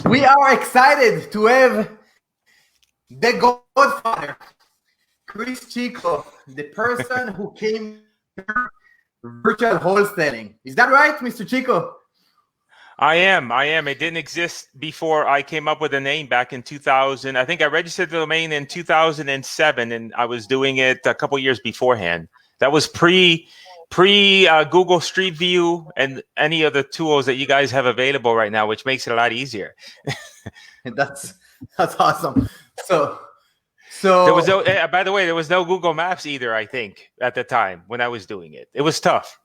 We are excited to have the Godfather, Cris Chico, the person who came virtual wholesaling. Is that right, Mr. Chico? I am. It didn't exist before I came up with the name back in 2000. I think I registered the domain in 2007, and I was doing it a couple years beforehand. That was pre Google Street View and any of the tools that you guys have available right now, which makes it a lot easier. That's awesome. So there was no. By the way, there was no Google Maps either. I think at the time when I was doing it, it was tough.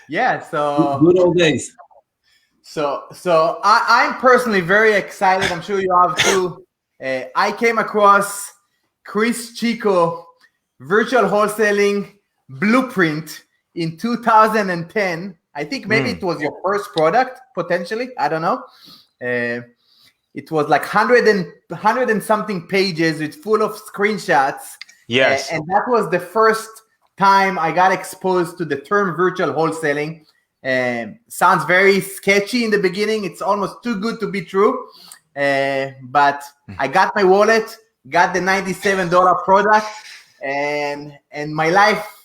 Yeah. So good old days. So I'm personally very excited. I'm sure you have too. I came across Cris Chico Virtual Wholesaling Blueprint in 2010. I think maybe it was your first product, potentially. I don't know. It was like 100 and something pages with full of screenshots. Yes. And that was the first time I got exposed to the term virtual wholesaling. Sounds very sketchy in the beginning. It's almost too good to be true. But I got my wallet, got the $97 product, and my life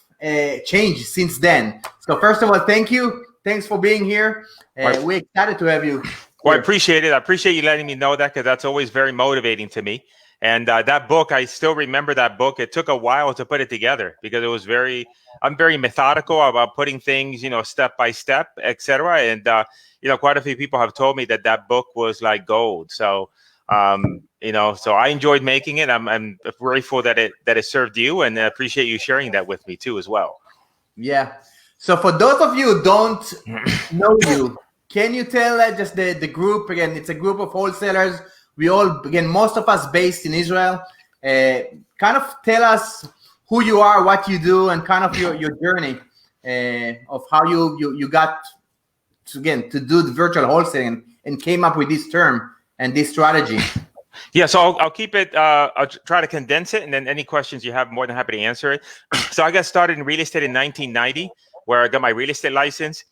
changed since then. So first of all, thank you. Thanks for being here. We're excited to have you. Well, I appreciate it. I appreciate you letting me know that, because that's always very motivating to me. And that book, I still remember that book. It took a while to put it together because it was I'm very methodical about putting things, step by step, etc. And, quite a few people have told me that book was like gold. So, so I enjoyed making it. I'm grateful that it served you, and I appreciate you sharing that with me too as well. Yeah. So for those of you who don't know you, can you tell just the group again? It's a group of wholesalers. We all, again, most of us based in Israel. Kind of tell us who you are, what you do, and kind of your journey of how you got to do the virtual wholesaling and came up with this term and this strategy. Yeah, so I'll keep it. I'll try to condense it, and then any questions you have, more than happy to answer it. So I got started in real estate in 1990, where I got my real estate license.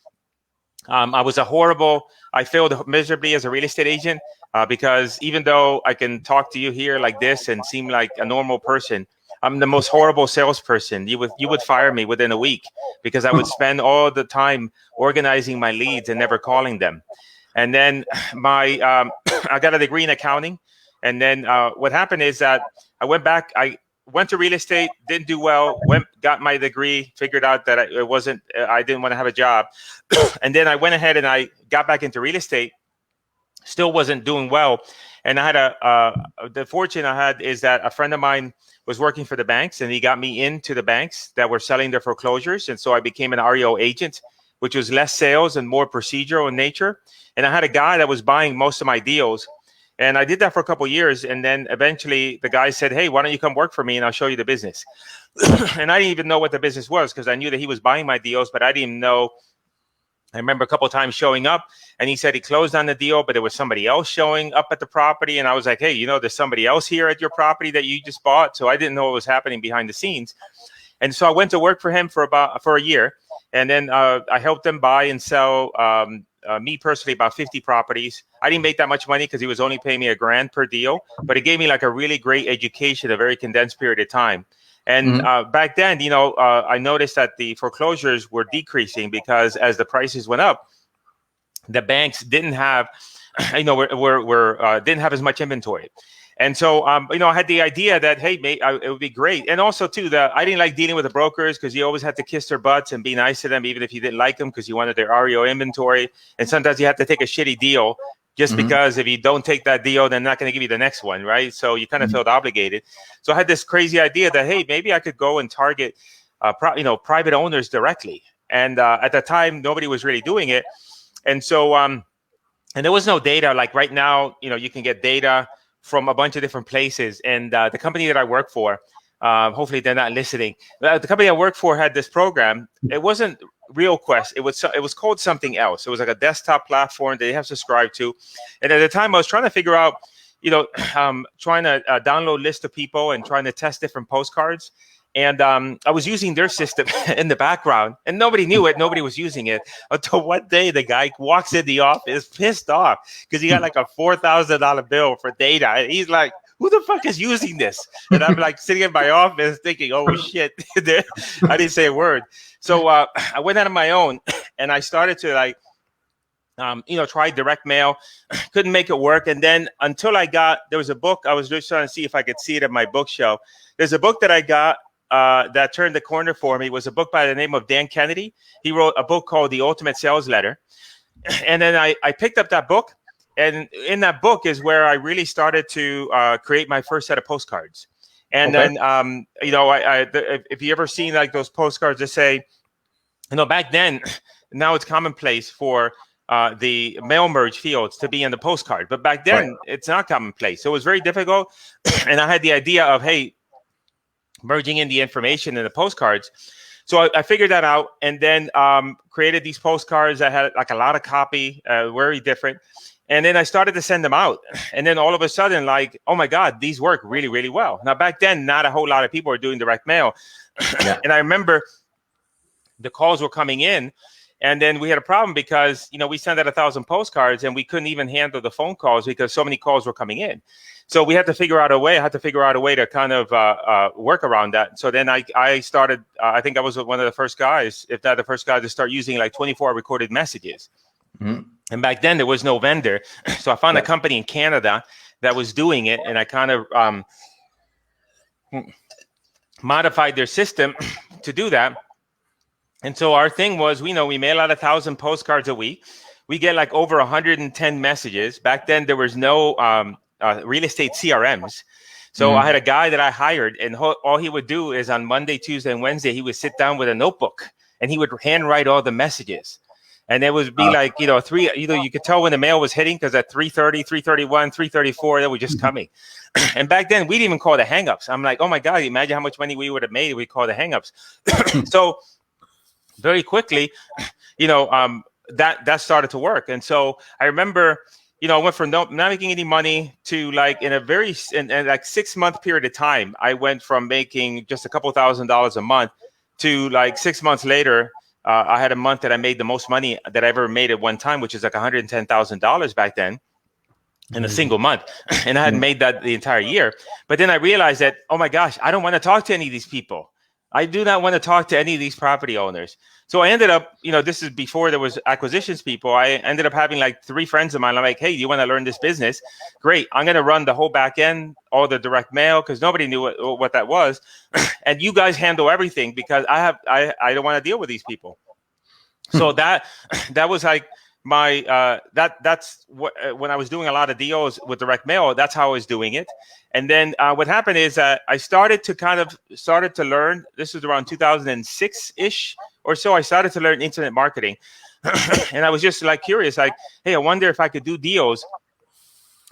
I failed miserably as a real estate agent because even though I can talk to you here like this and seem like a normal person, I'm the most horrible salesperson. You would fire me within a week because I would spend all the time organizing my leads and never calling them. And then I got a degree in accounting. And then what happened is that I went back. I went to real estate, didn't do well, got my degree, figured out that I didn't want to have a job. And then I went ahead and I got back into real estate, still wasn't doing well. And I had the fortune I had is that a friend of mine was working for the banks, and he got me into the banks that were selling their foreclosures. And so I became an REO agent, which was less sales and more procedural in nature. And I had a guy that was buying most of my deals. And I did that for a couple of years. And then eventually the guy said, hey, why don't you come work for me and I'll show you the business. And I didn't even know what the business was because I knew that he was buying my deals, but I didn't know. I remember a couple of times showing up, and he said he closed on the deal, but there was somebody else showing up at the property. And I was like, hey, there's somebody else here at your property that you just bought. So I didn't know what was happening behind the scenes. And so I went to work for him for a year. And then I helped him buy and sell me personally about 50 properties. I didn't make that much money because he was only paying me $1,000 per deal, but it gave me like a really great education, a very condensed period of time. And back then, I noticed that the foreclosures were decreasing because as the prices went up, the banks didn't have, didn't have as much inventory. And so, I had the idea that, hey, mate, it would be great. And also, too, I didn't like dealing with the brokers because you always had to kiss their butts and be nice to them, even if you didn't like them, because you wanted their REO inventory. And sometimes you have to take a shitty deal just because if you don't take that deal, they're not going to give you the next one, right? So you kind of felt obligated. So I had this crazy idea that, hey, maybe I could go and target, private owners directly. And at the time, nobody was really doing it. And so, and there was no data. Like right now, you can get data from a bunch of different places. And the company that I work for, hopefully they're not listening. The company I work for had this program. It wasn't RealQuest. It was called something else. It was like a desktop platform that you have subscribed to. And at the time I was trying to figure out, trying to download list of people and trying to test different postcards. And I was using their system in the background, and nobody knew it. Nobody was using it until one day the guy walks in the office pissed off because he got like a $4,000 bill for data. And he's like, who the fuck is using this? And I'm like sitting in my office thinking, oh shit, I didn't say a word. So I went out on my own and I started to like, try direct mail, couldn't make it work. And then until there was a book, I was just trying to see if I could see it at my bookshelf. There's a book that I got that turned the corner for me. It was a book by the name of Dan Kennedy. He wrote a book called The Ultimate Sales Letter. And then I picked up that book. And in that book is where I really started to create my first set of postcards. And then, if you ever seen like those postcards that say, back then, now it's commonplace for the mail merge fields to be in the postcard. But back then, it's not commonplace. So it was very difficult. And I had the idea of, hey, merging in the information in the postcards. So I figured that out and then created these postcards that had like a lot of copy, very different. And then I started to send them out. And then all of a sudden, like, oh my God, these work really, really well. Now, back then, not a whole lot of people were doing direct mail. And I remember the calls were coming in. And then we had a problem because, we sent out 1,000 postcards and we couldn't even handle the phone calls because so many calls were coming in. So we had to figure out a way. I had to figure out a way to kind of work around that. So then I started, I think I was one of the first guys, if not the first guy, to start using like 24 recorded messages. Mm-hmm. And back then there was no vendor. So I found a company in Canada that was doing it. And I kind of modified their system to do that. And so our thing was, we mail out 1,000 postcards a week. We get like over 110 messages. Back then there was no real estate CRMs. So I had a guy that I hired, and all he would do is on Monday, Tuesday, and Wednesday, he would sit down with a notebook and he would handwrite all the messages. And it would be like, you could tell when the mail was hitting because at 3:30, 3:31, 3:34, they were just coming. And back then we didn't even call the hangups. I'm like, oh my God, imagine how much money we would have made if we called the hangups. So very quickly, that started to work. And so I remember, I went from not making any money to like in like 6 month period of time, I went from making just a couple $1,000s a month to like 6 months later, I had a month that I made the most money that I ever made at one time, which is like $110,000 back then in a single month. And I hadn't made that the entire year. But then I realized that, oh my gosh, I don't want to talk to any of these people. I do not want to talk to any of these property owners. So I ended up, this is before there was acquisitions people. I ended up having like 3 friends of mine. I'm like, hey, do you want to learn this business? Great. I'm going to run the whole back end, all the direct mail, because nobody knew what that was. And you guys handle everything because I don't want to deal with these people. So that was like my, that's what, when I was doing a lot of deals with direct mail, that's how I was doing it. And then what happened is that I started to learn, this was around 2006-ish or so, I started to learn internet marketing. And I was just like curious, like, hey, I wonder if I could do deals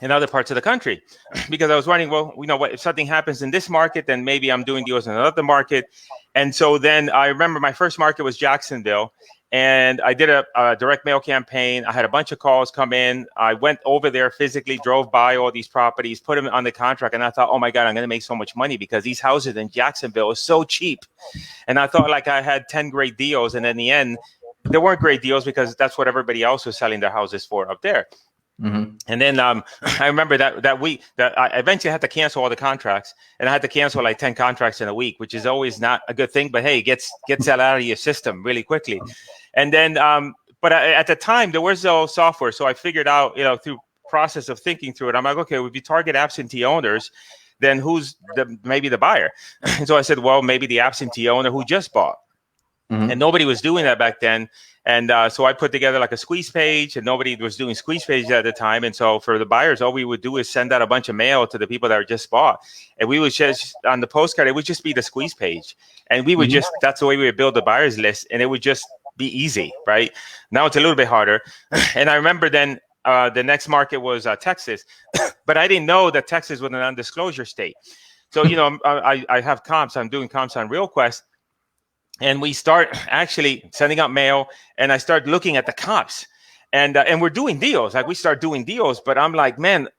in other parts of the country. Because I was wondering, well, what, if something happens in this market, then maybe I'm doing deals in another market. And so then I remember my first market was Jacksonville. And I did a direct mail campaign. I had a bunch of calls come in. I went over there physically, drove by all these properties, put them on the contract. And I thought, oh my God, I'm going to make so much money because these houses in Jacksonville are so cheap. And I thought like I had 10 great deals. And in the end, there weren't great deals because that's what everybody else was selling their houses for up there. Mm-hmm. And then I remember that week that I eventually had to cancel all the contracts, and I had to cancel like 10 contracts in a week, which is always not a good thing. But hey, gets that out of your system really quickly. And then, but at the time there was no software, so I figured out, through process of thinking through it, I'm like, okay, if you target absentee owners, then who's maybe the buyer? And so I said, well, maybe the absentee owner who just bought. Mm-hmm. And nobody was doing that back then. And so I put together like a squeeze page, and nobody was doing squeeze pages at the time. And so for the buyers, all we would do is send out a bunch of mail to the people that were just bought. And we would just, on the postcard, it would just be the squeeze page. And we would just, that's the way we would build the buyers list. And it would just be easy, right? Now it's a little bit harder. And I remember then the next market was Texas. But I didn't know that Texas was a non-disclosure state. So, I have comps. I'm doing comps on RealQuest. And we start actually sending out mail, and I start looking at the comps. And we're doing deals. Like we start doing deals, but I'm like, man,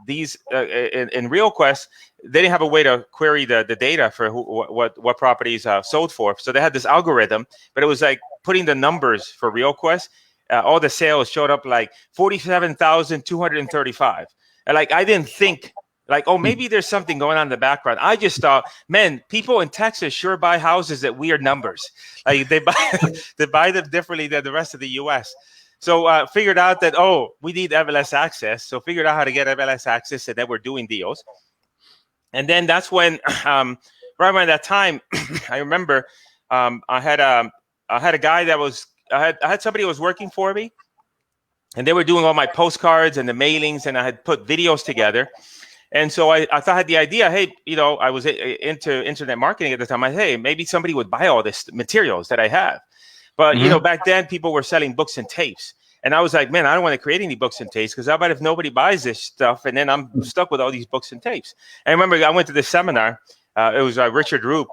these in RealQuest, they didn't have a way to query the data for what properties sold for. So they had this algorithm, but it was like putting the numbers for RealQuest. All the sales showed up like 47,235. And like I didn't think like, oh, maybe there's something going on in the background. I just thought, man, people in Texas sure buy houses at weird numbers. Like they buy them differently than the rest of the U.S. So figured out that, we need MLS access. So figured out how to get MLS access, and then we're doing deals. And then that's when, right around that time, I remember I had a guy that was, I had somebody who was working for me, and they were doing all my postcards and the mailings, and I had put videos together. And so I thought I had the idea, hey, I was into internet marketing at the time. Hey, maybe somebody would buy all this materials that I have. But, back then people were selling books and tapes. And I was like, man, I don't want to create any books and tapes, because how about if nobody buys this stuff and then I'm stuck with all these books and tapes? And I remember I went to this seminar. It was Richard Roop.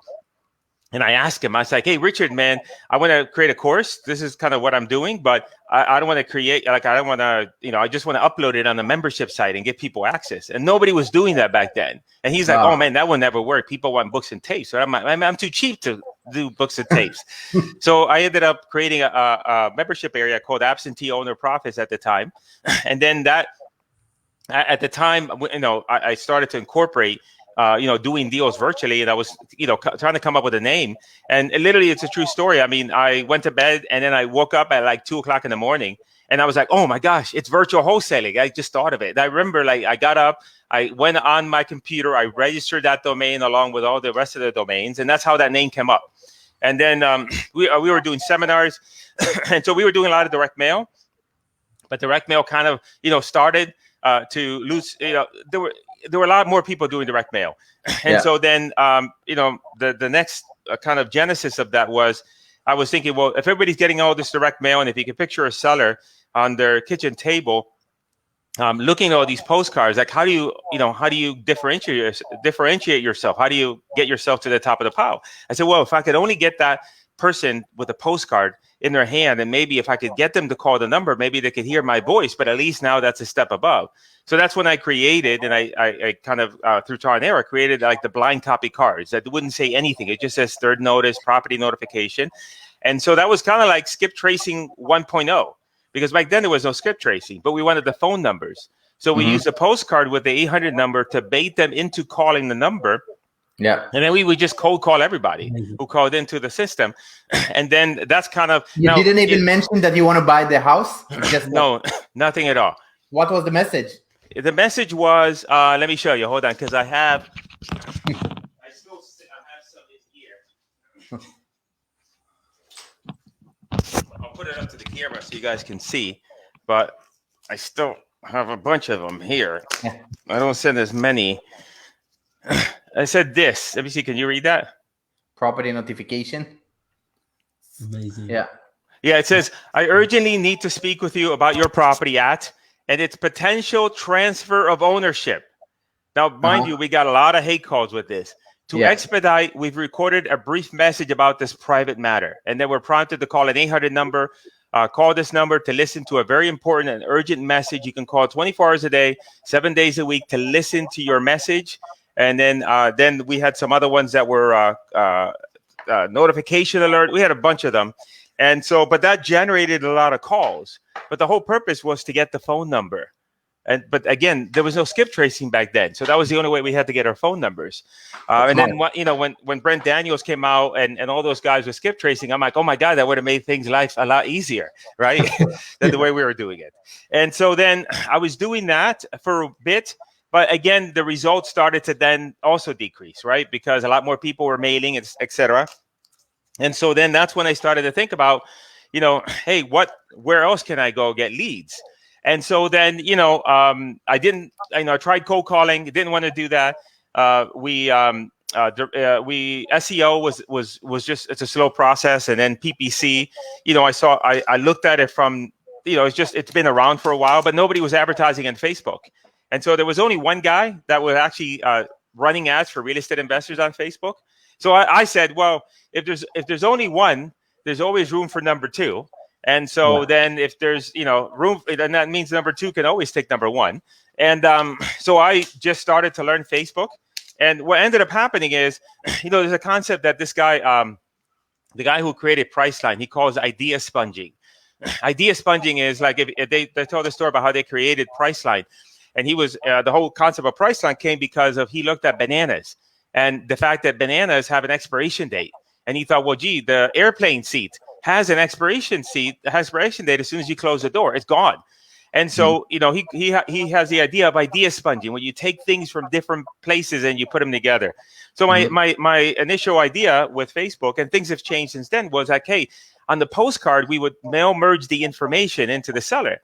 And I asked him, I was like, hey, Richard, man, I want to create a course. This is kind of what I'm doing, but I don't want to create, I don't want to, I just want to upload it on the membership site and get people access. And nobody was doing that back then. And he's like, oh, man, that will never work. People want books and tapes. So I'm too cheap to do books and tapes. So I ended up creating a membership area called Absentee Owner Profits at the time. And then at the time, I started to incorporate doing deals virtually, and I was, trying to come up with a name. And literally, it's a true story. I mean, I went to bed and then I woke up at like 2:00 in the morning, and I was like, oh my gosh, it's virtual wholesaling. I just thought of it. And I remember, like, I got up, I went on my computer, I registered that domain along with all the rest of the domains, and that's how that name came up. And then we were doing seminars, and so we were doing a lot of direct mail, but direct mail kind of, started to lose. There were a lot more people doing direct mail. And so then, the next kind of genesis of that was, I was thinking, well, if everybody's getting all this direct mail, and if you can picture a seller on their kitchen table, looking at all these postcards, like how do you differentiate yourself? How do you get yourself to the top of the pile? I said, well, if I could only get that person with a postcard in their hand, and maybe if I could get them to call the number, maybe they could hear my voice, but at least now that's a step above. So that's when I created, and I kind of, through trial and error, created like the blind copy cards that wouldn't say anything. It just says third notice, property notification. And so that was kind of like skip tracing 1.0, because back then there was no skip tracing, but we wanted the phone numbers. So we used a postcard with the 800 number to bait them into calling the number. Yeah. And then we would just cold call everybody who called into the system. And then that's kind of... You didn't even mention that you want to buy the house? No, nothing at all. What was the message? The message was, let me show you. Hold on, because I have some in here. I'll put it up to the camera so you guys can see. But I still have a bunch of them here. I don't send as many. I said this. Let me see. Can you read that? Property notification. Amazing. Yeah. Yeah, it says, I urgently need to speak with you about your property at and its potential transfer of ownership. Now, mind you, we got a lot of hate calls with this. To expedite, we've recorded a brief message about this private matter. And then we're prompted to call an 800 number. Call this number to listen to a very important and urgent message. You can call 24 hours a day, 7 days a week to listen to your message. And then we had some other ones that were notification alert. We had a bunch of them. And so, but that generated a lot of calls. But the whole purpose was to get the phone number. But again, there was no skip tracing back then. So that was the only way we had to get our phone numbers. And then, when Brent Daniels came out and all those guys with skip tracing, I'm like, oh my God, that would have made things life a lot easier, right? Than the way we were doing it. And so then I was doing that for a bit. But again, the results started to then also decrease, right? Because a lot more people were mailing, et cetera. And so then that's when I started to think about, hey, where else can I go get leads? And so then, I tried cold calling, didn't want to do that. SEO was just, it's a slow process. And then PPC, I looked at it from, it's been around for a while, but nobody was advertising on Facebook. And so there was only one guy that was actually running ads for real estate investors on Facebook. So I said, well, if there's only one, there's always room for number two. And so then if there's, room, then that means number 2 can always take number 1. And so I just started to learn Facebook. And what ended up happening is, there's a concept that this guy, the guy who created Priceline, he calls idea sponging. Idea sponging is like if they told the story about how they created Priceline. And he was, the whole concept of Priceline came because he looked at bananas and the fact that bananas have an expiration date. And he thought, well, gee, the airplane seat has an expiration date as soon as you close the door, it's gone. And so, he has the idea of idea sponging, where you take things from different places and you put them together. So my initial idea with Facebook, and things have changed since then, was like, hey, on the postcard, we would mail merge the information into the seller.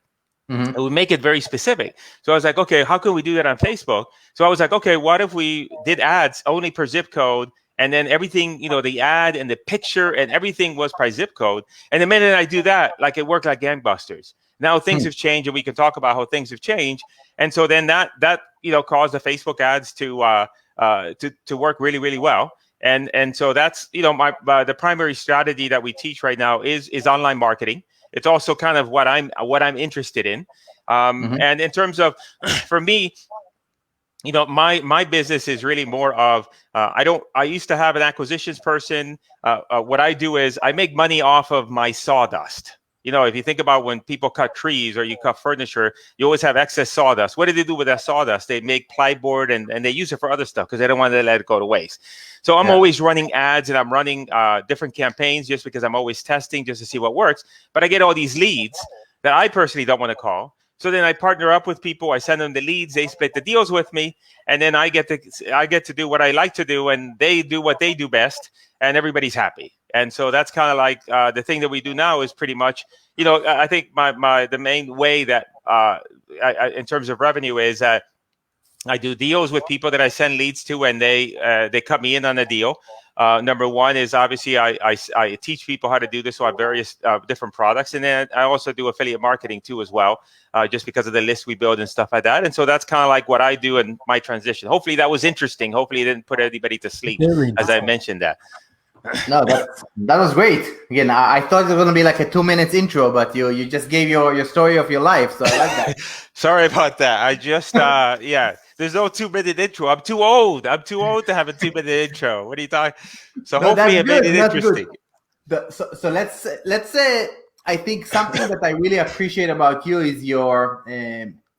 It would make it very specific. So I was like, okay, how can we do that on Facebook? So I was like, okay, what if we did ads only per zip code? And then everything, the ad and the picture and everything was by zip code. And the minute I do that, like it worked like gangbusters. Now things have changed, and we can talk about how things have changed. And so then that caused the Facebook ads to work really, really well. And so that's the primary strategy that we teach right now is online marketing. It's also kind of what I'm interested in. And in terms of, for me, my business is really more of, I used to have an acquisitions person. What I do is I make money off of my sawdust. If you think about when people cut trees or you cut furniture, you always have excess sawdust. What do they do with that sawdust? They make plyboard and they use it for other stuff because they don't want to let it go to waste. So I'm always running ads, and I'm running different campaigns just because I'm always testing just to see what works. But I get all these leads that I personally don't want to call. So then I partner up with people. I send them the leads. They split the deals with me, and then I get to do what I like to do, and they do what they do best, and everybody's happy. And so that's kind of like the thing that we do now is pretty much, I think the main way that in terms of revenue is that I do deals with people that I send leads to, and they cut me in on a deal. Number one is obviously I teach people how to do this on various different products. And then I also do affiliate marketing too as well, just because of the list we build and stuff like that. And so that's kind of like what I do in my transition. Hopefully that was interesting. Hopefully it didn't put anybody to sleep as I mentioned that. No, that was great. Again, I thought it was going to be like a 2 minutes intro, but you just gave your story of your life. So I like that. Sorry about that. I just, there's no 2 minute intro. I'm too old to have a 2 minute intro. What are you talking? So hopefully it made it interesting. So let's say, I think something that I really appreciate about you is your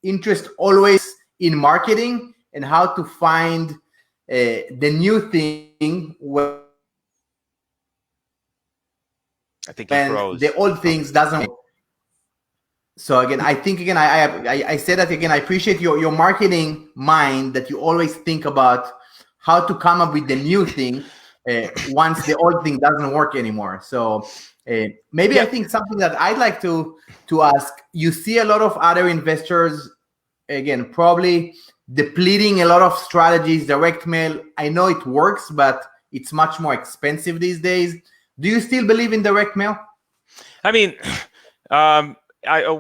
interest always in marketing and how to find the new thing when I think the old things doesn't work. So again, I think I said that again. I appreciate your marketing mind that you always think about how to come up with the new thing once the old thing doesn't work anymore. So maybe I think something that I'd like to ask. You see a lot of other investors, again, probably depleting a lot of strategies, direct mail. I know it works, but it's much more expensive these days. Do you still believe in direct mail? I mean,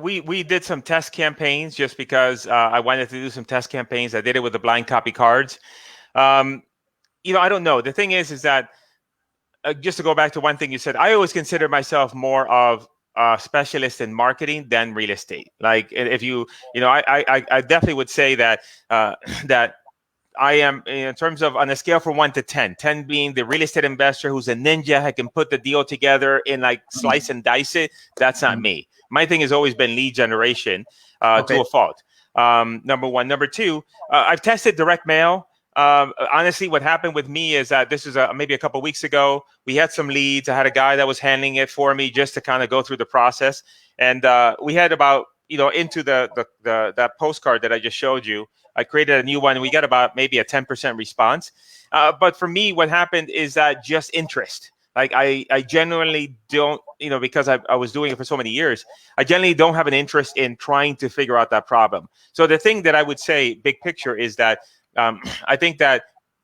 we did some test campaigns just because I wanted to do some test campaigns. I did it with the blind copy cards. I don't know. The thing is that just to go back to one thing you said, I always consider myself more of a specialist in marketing than real estate. Like if I definitely would say that that I am, in terms of on a scale from 1 to 10, 10 being the real estate investor who's a ninja who can put the deal together in like slice and dice it. That's not me. My thing has always been lead generation to a fault. Number one. Number two, I've tested direct mail. Honestly, what happened with me is that this is maybe a couple of weeks ago. We had some leads. I had a guy that was handling it for me just to kind of go through the process. And we had about, into that postcard that I just showed you, I created a new one and we got about maybe a 10% response. But for me, what happened is that just interest. Like I genuinely don't, because I was doing it for so many years, I generally don't have an interest in trying to figure out that problem. So the thing that I would say, big picture, is that I think that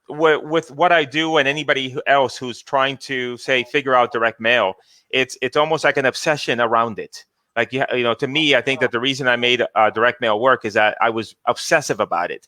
with what I do and anybody else who's trying to figure out direct mail, it's almost like an obsession around it. Like, to me, I think that the reason I made direct mail work is that I was obsessive about it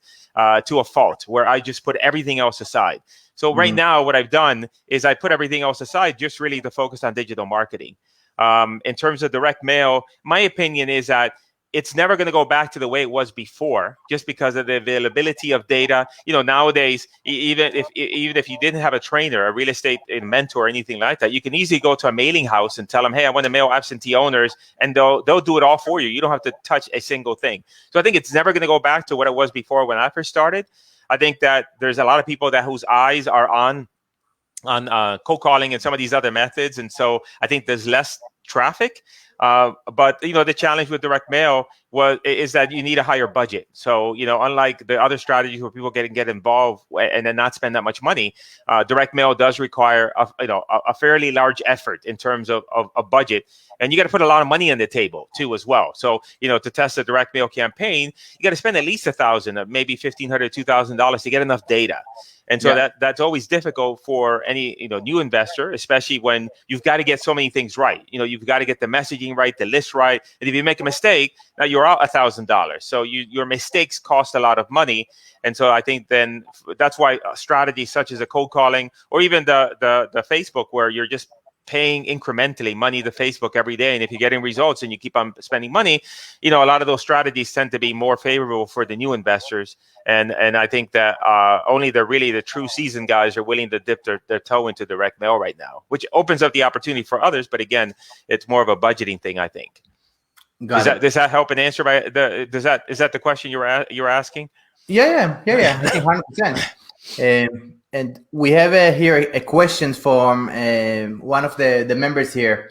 to a fault, where I just put everything else aside. So right now, what I've done is I put everything else aside just really to focus on digital marketing. In terms of direct mail, my opinion is that it's never going to go back to the way it was before, just because of the availability of data. Nowadays, even if you didn't have a trainer, a real estate mentor, or anything like that, you can easily go to a mailing house and tell them, hey, I want to mail absentee owners, and they'll do it all for you. You don't have to touch a single thing. So I think it's never going to go back to what it was before when I first started. I think that there's a lot of people whose eyes are on cold calling and some of these other methods, and so I think there's less traffic. But the challenge with direct mail is that you need a higher budget. So unlike the other strategies where people get involved and then not spend that much money, direct mail does require a fairly large effort in terms of budget, and you got to put a lot of money on the table too as well. So to test a direct mail campaign, you got to spend at least $1,000, maybe $1,500, $2,000 to get enough data. And so that's always difficult for any new investor, especially when you've got to get so many things right. You've got to get the messaging right, the list right, and if you make a mistake, now you're out $1,000. So your mistakes cost a lot of money, and so I think then that's why strategies such as a cold calling or even the Facebook, where you're just paying incrementally money to Facebook every day, and if you're getting results and you keep on spending money, a lot of those strategies tend to be more favorable for the new investors. And I think that only the true seasoned guys are willing to dip their toe into direct mail right now, which opens up the opportunity for others. But again, it's more of a budgeting thing, I think. Does that help and answer is that the question you were asking? Yeah. I think 100%. And we have here a question from one of the members here.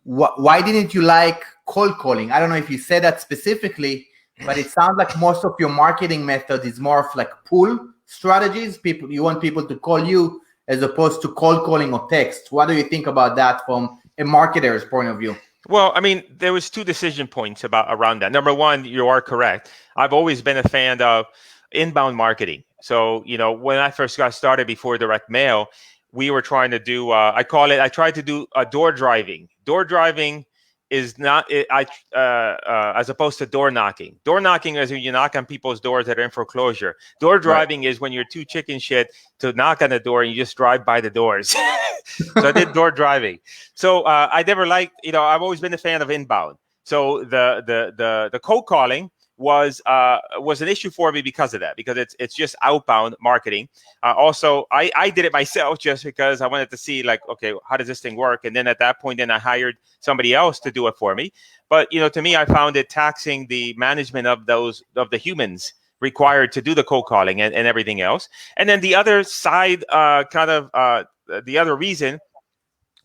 Why didn't you like cold calling? I don't know if you said that specifically, but it sounds like most of your marketing method is more of like pull strategies. You want people to call you as opposed to cold calling or text. What do you think about that from a marketer's point of view? Well, I mean, there was 2 decision points around that. Number one, you are correct. I've always been a fan of inbound marketing. So, when I first got started before direct mail, we were trying to do, I tried to do door driving. Door driving is not, as opposed to door knocking. Door knocking is when you knock on people's doors that are in foreclosure. Door driving is when you're too chicken shit to knock on the door and you just drive by the doors. So I did door driving. So I never liked, I've always been a fan of inbound. So the cold calling was an issue for me because of that, because it's just outbound marketing. Also, I did it myself just because I wanted to see okay, how does this thing work? And then at that point, then I hired somebody else to do it for me. But to me, I found it taxing the management of the humans required to do the cold calling and everything else. And then the other side, the other reason,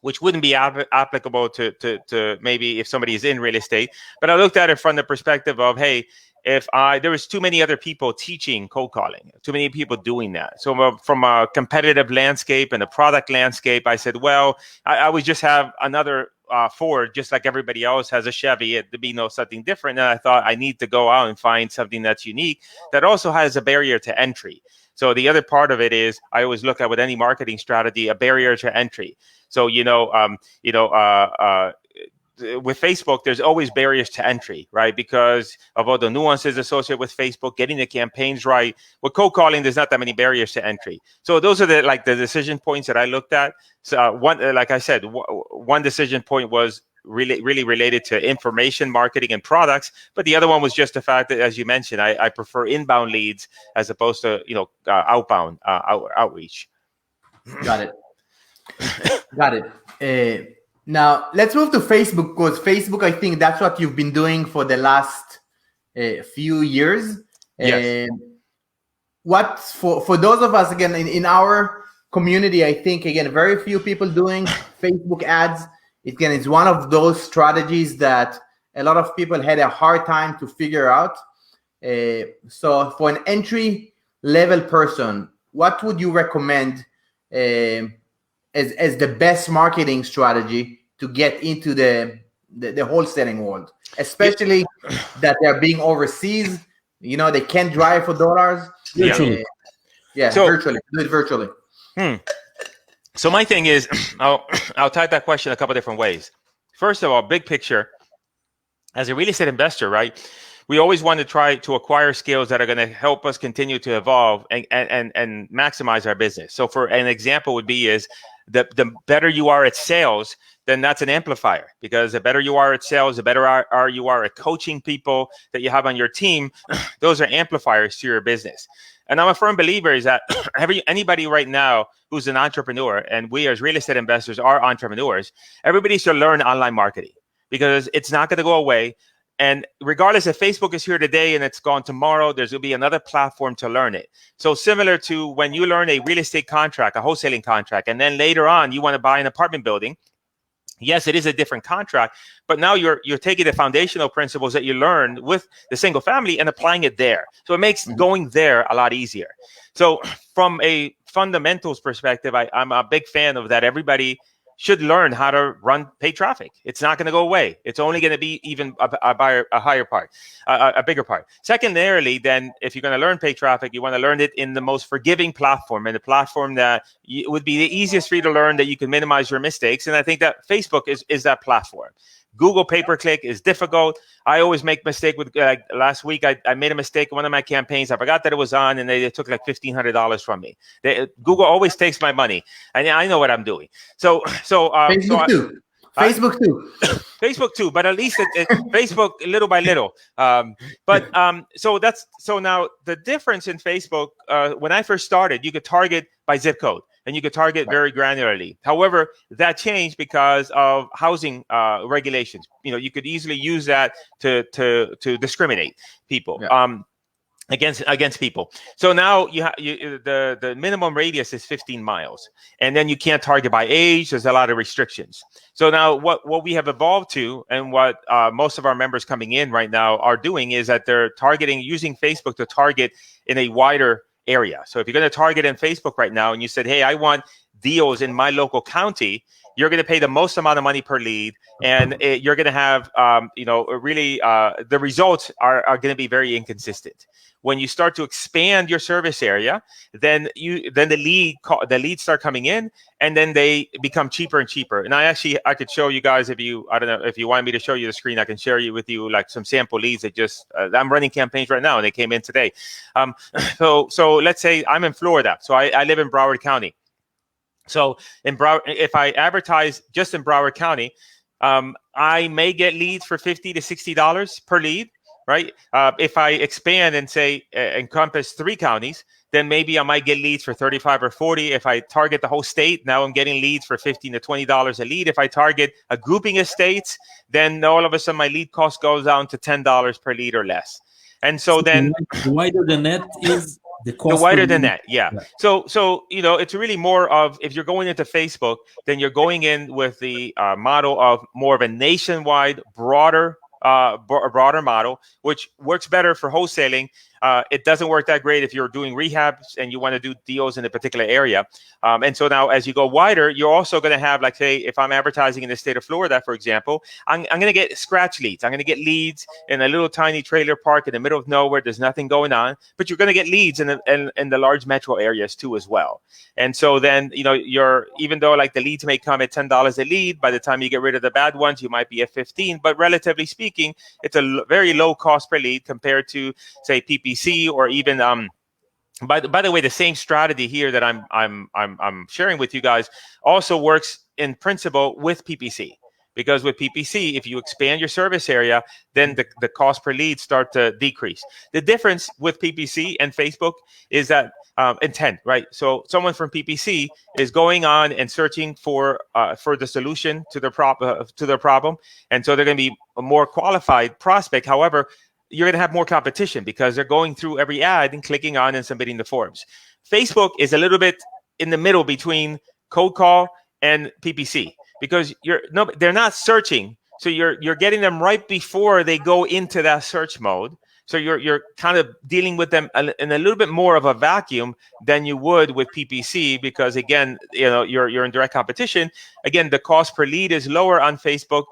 which wouldn't be applicable to maybe if somebody is in real estate, but I looked at it from the perspective of, hey, there was too many other people teaching cold calling, too many people doing that. So from a competitive landscape and a product landscape, I said, well, I would just have another Ford, just like everybody else has a Chevy. It'd be something different. And I thought I need to go out and find something that's unique that also has a barrier to entry. So the other part of it is I always look at with any marketing strategy, a barrier to entry. So, with Facebook, there's always barriers to entry, right? Because of all the nuances associated with Facebook, getting the campaigns right. With cold calling, there's not that many barriers to entry. So those are the decision points that I looked at. So like I said, one decision point was really related to information marketing and products, but the other one was just the fact that, as you mentioned, I prefer inbound leads as opposed to outbound outreach. Got it. Now let's move to Facebook, because Facebook, I think that's what you've been doing for the last few years. Yes. What for those of us, again, in our community, I think, again, very few people doing Facebook ads. Again, it's one of those strategies that a lot of people had a hard time to figure out. So for an entry level person, what would you recommend as the best marketing strategy to get into the wholesaling world, especially that they're being overseas? They can't drive for dollars. Virtually. Virtually. Do it virtually. So my thing is, I'll type that question a couple different ways. First of all, big picture, as a real estate investor, right? We always want to try to acquire skills that are going to help us continue to evolve and maximize our business. So for an example would be is the better you are at sales, then that's an amplifier, because the better you are at sales, the better you are at coaching people that you have on your team. Those are amplifiers to your business. And I'm a firm believer is that anybody right now who's an entrepreneur, and we as real estate investors are entrepreneurs, everybody should learn online marketing, because it's not going to go away. And regardless if Facebook is here today and it's gone tomorrow, there's going to be another platform to learn it. So similar to when you learn a real estate contract, a wholesaling contract, and then later on you want to buy an apartment building. Yes, it is a different contract, but now you're taking the foundational principles that you learned with the single family and applying it there. So it makes going there a lot easier. So from a fundamentals perspective, I'm a big fan of that. Everybody should learn how to run paid traffic. It's not going to go away. It's only going to be even a higher part, a bigger part. Secondarily, then, if you're going to learn paid traffic, you want to learn it in the most forgiving platform, and the platform that would be the easiest for you to learn, that you can minimize your mistakes. And I think that Facebook is that platform. Google pay-per-click is difficult. I always make mistake with, last week, I made a mistake in one of my campaigns. I forgot that it was on, and they took like $1,500 from me. Google always takes my money, and I know what I'm doing. Facebook too, but at least Facebook little by little. So now the difference in Facebook, when I first started, you could target by zip code, and you could target very granularly. However, that changed because of housing regulations. You could easily use that to discriminate people. Against people. So now the minimum radius is 15 miles, and then you can't target by age. There's a lot of restrictions. So now what we have evolved to, and what most of our members coming in right now are doing, is that they're using Facebook to target in a wider area. So if you're going to target in Facebook right now, and you said, hey, I want deals in my local county, you're going to pay the most amount of money per lead, and you're going to have, the results are going to be very inconsistent. When you start to expand your service area, then the leads start coming in, and then they become cheaper and cheaper. And I could show you guys, I don't know if you want me to show you the screen, I can share with you like some sample leads that I'm running campaigns right now, and they came in today. So let's say I'm in Florida. So I live in Broward County. So if I advertise just in Broward County, I may get leads for $50 to $60 per lead, right? If I expand and say encompass 3 counties, then maybe I might get leads for $35 or $40. If I target the whole state, now I'm getting leads for $15 to $20 a lead. If I target a grouping of states, then all of a sudden my lead cost goes down to $10 per lead or less. And so then the wider the net is, the wider the net, yeah. So it's really more of, if you're going into Facebook, then you're going in with the model of more of a nationwide, broader model, which works better for wholesaling. It doesn't work that great if you're doing rehabs and you want to do deals in a particular area. And so now, as you go wider, you're also going to have, like, say, if I'm advertising in the state of Florida, for example, I'm going to get scratch leads. I'm going to get leads in a little tiny trailer park in the middle of nowhere. There's nothing going on, but you're going to get leads in the large metro areas too as well. And so then, even though like the leads may come at $10 a lead, by the time you get rid of the bad ones, you might be at 15. But relatively speaking, it's a very low cost per lead compared to, say, PPC, or even by the way, the same strategy here that I'm sharing with you guys also works in principle with PPC. Because with PPC, if you expand your service area, then the cost per lead start to decrease. The difference with PPC and Facebook is that intent, right? So someone from PPC is going on and searching for the solution to their problem, and so they're going to be a more qualified prospect. However, you're going to have more competition because they're going through every ad and clicking on and submitting the forms. Facebook is a little bit in the middle between cold call and PPC, because they're not searching. So you're getting them right before they go into that search mode. So you're kind of dealing with them in a little bit more of a vacuum than you would with PPC, because again, you're in direct competition. Again, the cost per lead is lower on Facebook,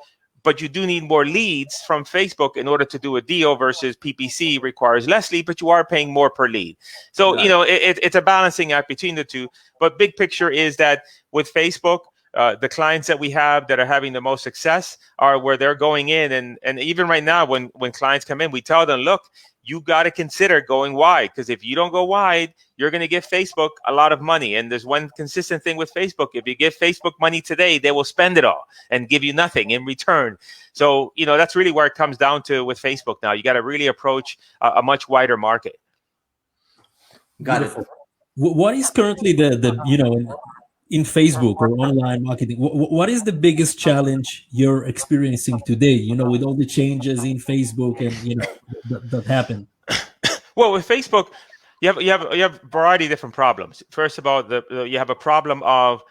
but you do need more leads from Facebook in order to do a deal, versus PPC requires less lead, but you are paying more per lead. So, it's a balancing act between the two. But big picture is that with Facebook, the clients that we have that are having the most success are where they're going in. And even right now, when clients come in, we tell them, look, you got to consider going wide, because if you don't go wide, you're going to give Facebook a lot of money. And there's one consistent thing with Facebook. If you give Facebook money today, they will spend it all and give you nothing in return. So, that's really where it comes down to with Facebook now. You got to really approach a much wider market. Got it. What is currently the in Facebook or online marketing, what is the biggest challenge you're experiencing today, with all the changes in Facebook and, that happen? Well, with Facebook, you have a variety of different problems. First of all, you have a problem of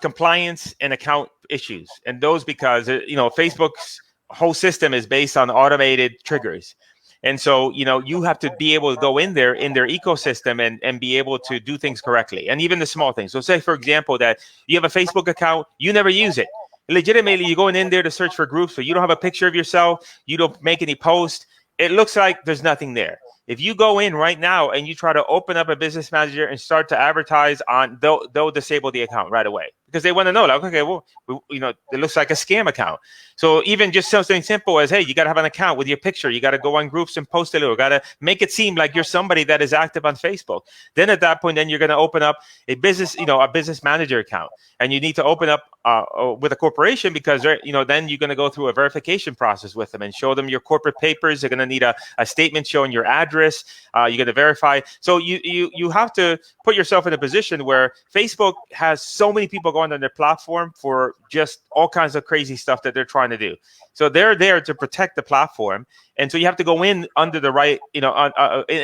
compliance and account issues. And those because, Facebook's whole system is based on automated triggers. And so, you have to be able to go in their ecosystem and be able to do things correctly. And even the small things. So say, for example, that you have a Facebook account, you never use it. Legitimately, you're going in there to search for groups, but you don't have a picture of yourself. You don't make any posts. It looks like there's nothing there. If you go in right now and you try to open up a business manager and start to advertise on, they'll disable the account right away because they want to know, like, okay, well, it looks like a scam account. So even just something simple as, hey, you got to have an account with your picture. You got to go on groups and post a little. Got to make it seem like you're somebody that is active on Facebook. Then at that point, then you're going to open up a business, a business manager account, and you need to open up with a corporation because then you're going to go through a verification process with them and show them your corporate papers. They're going to need a statement showing your address. You're going to verify. So you have to put yourself in a position where Facebook has so many people going on their platform for just all kinds of crazy stuff that they're trying to do. So they're there to protect the platform. And so you have to go in under the right, in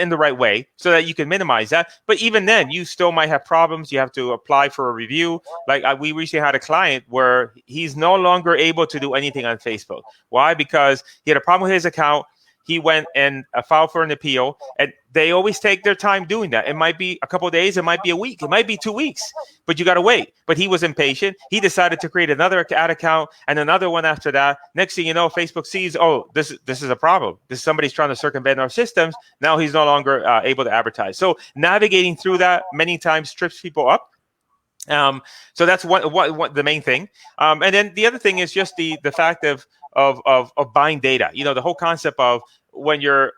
the right way so that you can minimize that. But even then, you still might have problems. You have to apply for a review. Like we recently had a client where he's no longer able to do anything on Facebook. Why? Because he had a problem with his account. He went and filed for an appeal, and they always take their time doing that. It might be a couple of days, it might be a week, it might be 2 weeks, but you got to wait. But he was impatient. He decided to create another ad account and another one after that. Next thing you know, Facebook sees, oh, this is a problem. Somebody's trying to circumvent our systems. Now he's no longer able to advertise. So navigating through that many times trips people up. So that's what the main thing. And then the other thing is just the fact of buying data. The whole concept of when you're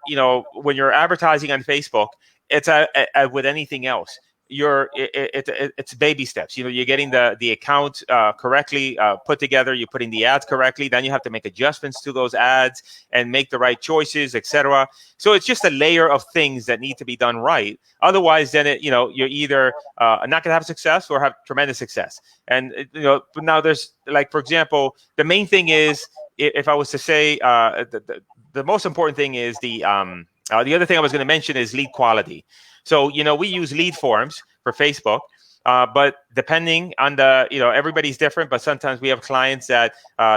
advertising on Facebook, it's with anything else. It's baby steps. You're getting the account correctly put together. You're putting the ads correctly. Then you have to make adjustments to those ads and make the right choices, etc. So it's just a layer of things that need to be done right. Otherwise, then you're either not going to have success or have tremendous success. And but now there's, like, for example, the main thing is, if I was to say the most important thing is the other thing I was going to mention is lead quality. So, we use lead forms for Facebook, but depending on everybody's different, but sometimes we have clients that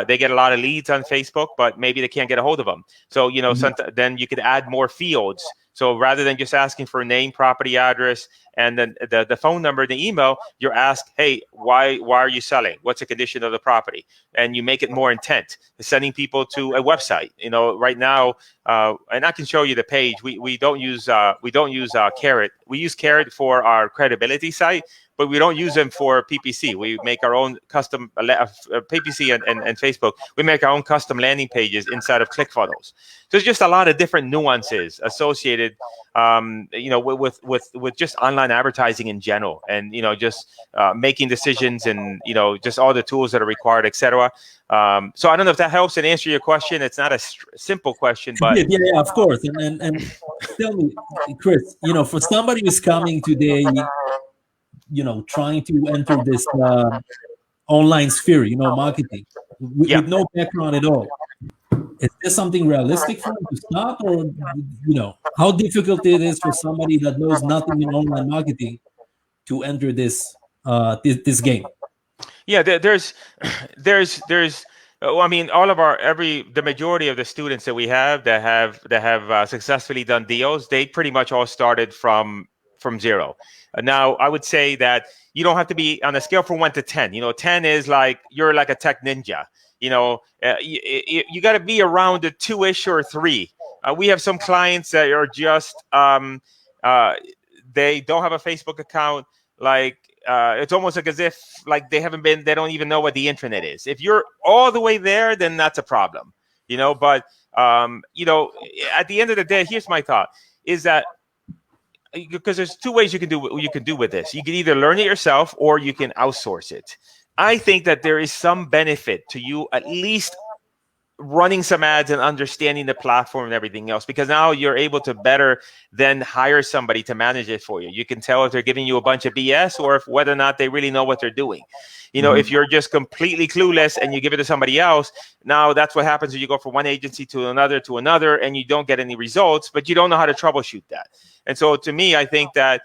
they get a lot of leads on Facebook, but maybe they can't get a hold of them. So, then you could add more fields. So rather than just asking for a name, property address, and then the phone number, the email, you're asked, hey, why are you selling? What's the condition of the property? And you make it more intent, sending people to a website. Right now, and I can show you the page. We don't use Carrot. We use Carrot for our credibility site, but we don't use them for PPC. We make our own custom PPC and Facebook. We make our own custom landing pages inside of ClickFunnels. So there's just a lot of different nuances associated, with just online advertising in general, and just making decisions, and just all the tools that are required, etc. So I don't know if that helps and answer your question. It's not a simple question, but yeah, of course. And tell me, Chris, for somebody who's coming today, trying to enter this online sphere, marketing, with no background at all. Is this something realistic for them to start, or how difficult it is for somebody that knows nothing in online marketing to enter this game? Yeah, there's I mean, the majority of the students that we have that have successfully done deals, they pretty much all started from zero. Now, I would say that you don't have to be on a scale from 1 to 10. 10 is like you're like a tech ninja. You got to be around a 2-ish or 3. We have some clients that are just they don't have a Facebook account. Like it's almost like as if like they don't even know what the internet is. If you're all the way there, then that's a problem. But you know, at the end of the day, here's my thought: is that because there's two ways you can do what you can do with this. You can either learn it yourself or you can outsource it. I think that there is some benefit to you at least running some ads and understanding the platform and everything else, because now you're able to better then hire somebody to manage it for you. You can tell if they're giving you a bunch of BS or if whether or not they really know what they're doing. You know, if you're just completely clueless and you give it to somebody else, now that's what happens when you go from one agency to another and you don't get any results, but you don't know how to troubleshoot that. And so to me, I think that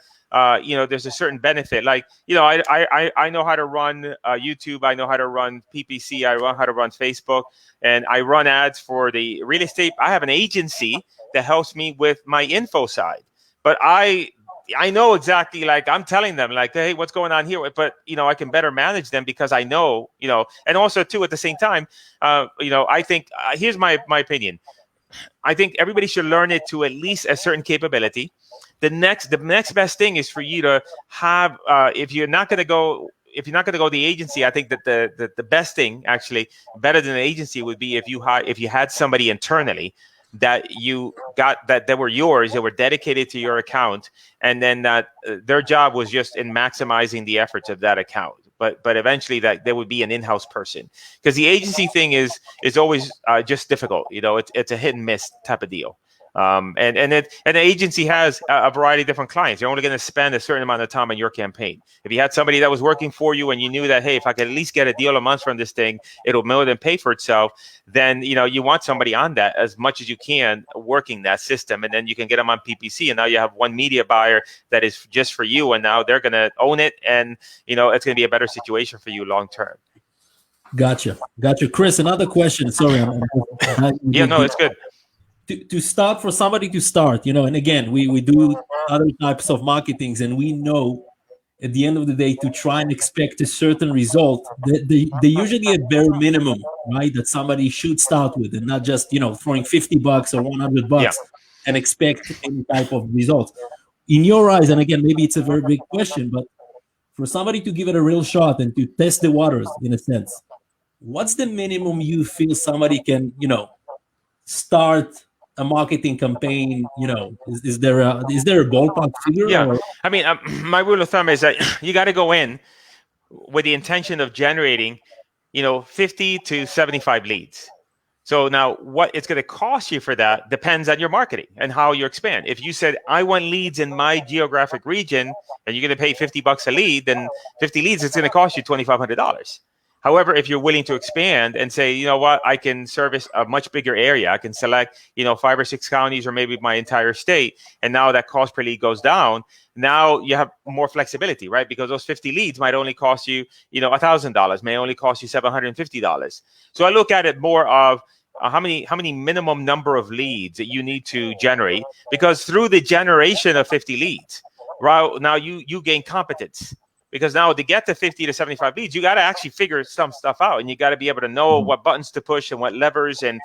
you know, there's a certain benefit. Like, you know, I know how to run YouTube. I know how to run PPC. I know how to run Facebook, and I run ads for the real estate. I have an agency that helps me with my info side, but I know exactly, like, I'm telling them, like, hey, what's going on here? But, you know, I can better manage them because I know, you know, and also too, at the same time, you know, I think here's my opinion. I think everybody should learn it to at least a certain capability. The next best thing is for you to have, if you're not going to go the agency, I think that the best thing, actually better than the agency, would be if you had somebody internally that you got that were yours, that were dedicated to your account, and then that their job was just in maximizing the efforts of that account. But eventually that there would be an in-house person, because the agency thing is always just difficult. You know, it's a hit and miss type of deal. And the agency has a variety of different clients. You're only going to spend a certain amount of time on your campaign. If you had somebody that was working for you and you knew that, hey, if I could at least get a deal a month from this thing, it'll more than pay for itself, then, you know, you want somebody on that as much as you can, working that system, and then you can get them on PPC, and now you have one media buyer that is just for you, and now they're going to own it, and, you know, it's going to be a better situation for you long term. Gotcha. Chris, another question. Sorry. Yeah, no, it's good. To start, for somebody to start, you know, and again, we do other types of marketings, and we know at the end of the day, to try and expect a certain result, they usually a bare minimum, right, that somebody should start with, and not just, you know, throwing $50 or $100 and expect any type of results. In your eyes, and again, maybe it's a very big question, but for somebody to give it a real shot and to test the waters, in a sense, what's the minimum you feel somebody can, you know, start a marketing campaign? You know, is there a ballpark figure? Yeah, or? I mean, my rule of thumb is that you got to go in with the intention of generating, you know, 50 to 75 leads. So now what it's going to cost you for that depends on your marketing and how you expand. If you said, I want leads in my geographic region, and you're going to pay $50 a lead, then 50 leads, it's going to cost you $2,500. However, if you're willing to expand and say, you know what, I can service a much bigger area, I can select, you know, 5 or 6 counties or maybe my entire state, and now that cost per lead goes down. Now you have more flexibility, right? Because those 50 leads might only cost you, you know, $1,000, may only cost you $750. So I look at it more of how many minimum number of leads that you need to generate, because through the generation of 50 leads, right now you gain competence. Because now to get to 50 to 75 leads, you got to actually figure some stuff out, and you got to be able to know what buttons to push and what levers, and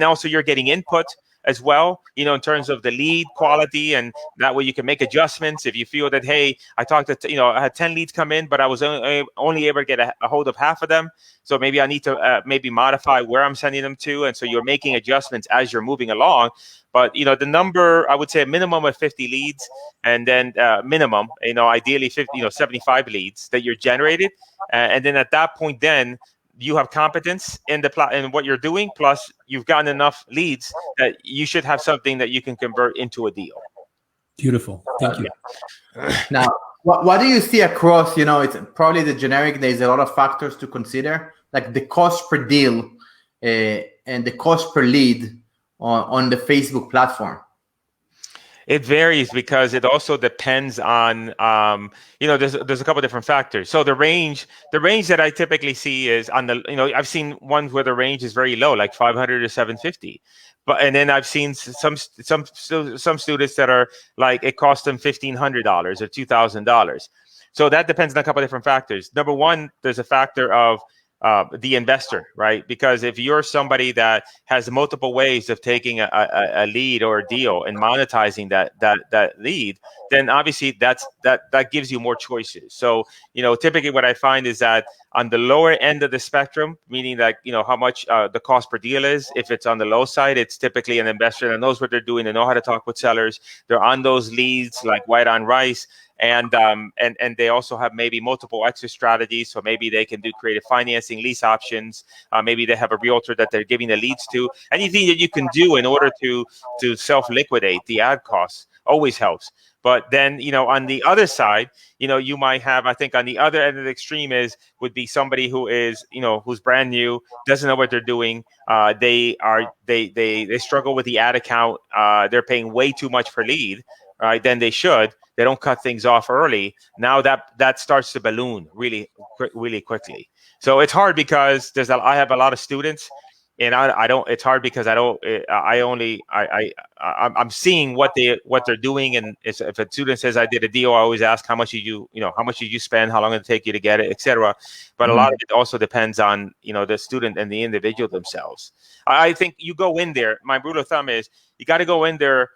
also you're getting input as well, you know, in terms of the lead quality, and that way you can make adjustments if you feel that, hey, I talked to, you know, I had 10 leads come in, but I was only able to get a hold of half of them. So maybe I need to maybe modify where I'm sending them to. And so you're making adjustments as you're moving along. But, you know, the number, I would say a minimum of 50 leads, and then minimum, you know, ideally 75 leads that you're generated. And then at that point, then you have competence in in what you're doing, plus you've gotten enough leads that you should have something that you can convert into a deal. Beautiful. Thank you. Now, what do you see across, you know, it's probably the generic, there's a lot of factors to consider, like the cost per deal and the cost per lead on the Facebook platform. It varies because it also depends on, you know, there's a couple of different factors. So the range that I typically see is on the, you know, I've seen ones where the range is very low, like 500 to 750. And then I've seen some students that are like, it costs them $1,500 or $2,000. So that depends on a couple of different factors. Number one, there's a factor of the investor, right? Because if you're somebody that has multiple ways of taking a lead or a deal and monetizing that lead, then obviously that gives you more choices. So, typically what I find is that on the lower end of the spectrum, meaning that, how much the cost per deal is, if it's on the low side, it's typically an investor that knows what they're doing. They know how to talk with sellers. They're on those leads like white on rice. And they also have maybe multiple exit strategies. So maybe they can do creative financing, lease options. Maybe they have a realtor that they're giving the leads to. Anything that you can do in order to self-liquidate the ad costs always helps. But then, on the other side, you might have, I think on the other end of the extreme would be somebody who is, who's brand new, doesn't know what they're doing. They struggle with the ad account. They're paying way too much per lead, right? Than they should. They don't cut things off early. Now that starts to balloon really quickly. So it's hard because I have a lot of students, and I don't. It's hard because I'm seeing what they're doing, and if a student says I did a deal, I always ask how much did you spend, how long did it take you to get it, etc. But a lot of it also depends on the student and the individual themselves. I think you go in there. My rule of thumb is you got to go in there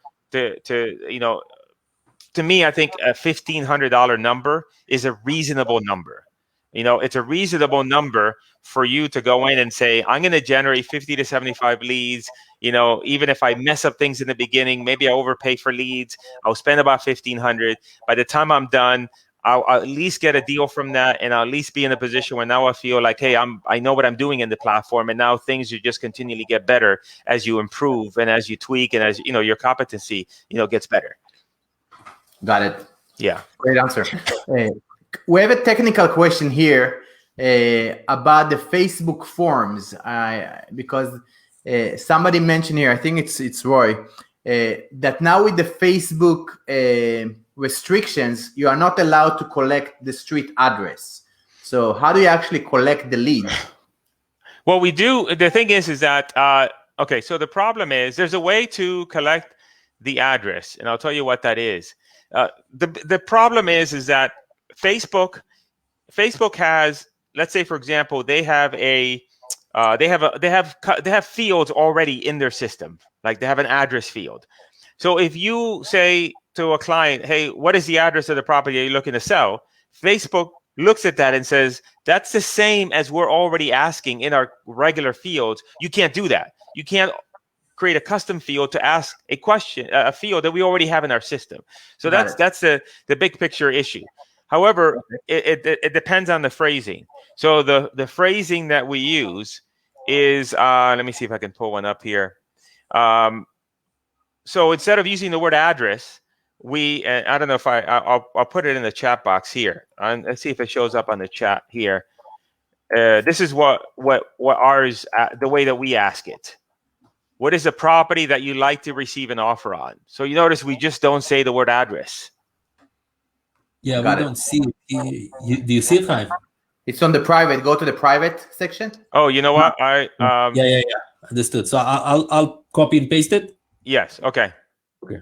to me, I think a $1,500 number is a reasonable number. It's a reasonable number for you to go in and say, I'm going to generate 50 to 75 leads. Even if I mess up things in the beginning, maybe I overpay for leads, I'll spend about $1,500. By the time I'm done, I'll at least get a deal from that, and I'll at least be in a position where now I feel like, hey, I know what I'm doing in the platform, and now things will just continually get better as you improve and as you tweak and as your competency gets better. Got it. Yeah. Great answer. We have a technical question here about the Facebook forms, because somebody mentioned here, I think it's Roy, that now with the Facebook restrictions, you are not allowed to collect the street address. So how do you actually collect the lead? Well, we do. The thing is that, okay, so the problem is there's a way to collect the address, and I'll tell you what that is. The problem is that Facebook has, let's say, for example, they have fields already in their system, like they have an address field. So if you say to a client, hey, what is the address of the property you're looking to sell? Facebook looks at that and says, that's the same as we're already asking in our regular fields. You can't do that. You can't create a custom field to ask a question, a field that we already have in our system. So that's the big picture issue. However, it depends on the phrasing. So the phrasing that we use is, let me see if I can pull one up here. So instead of using the word address, I don't know if I'll put it in the chat box here. Let's see if it shows up on the chat here. This is what ours, the way that we ask it. What is the property that you like to receive an offer on? So you notice we just don't say the word address. Yeah, we don't see it. Do you see it, Chaim? It's on the private. Go to the private section. Oh, you know what? Yeah. Understood. So I'll copy and paste it. Yes. Okay. Okay.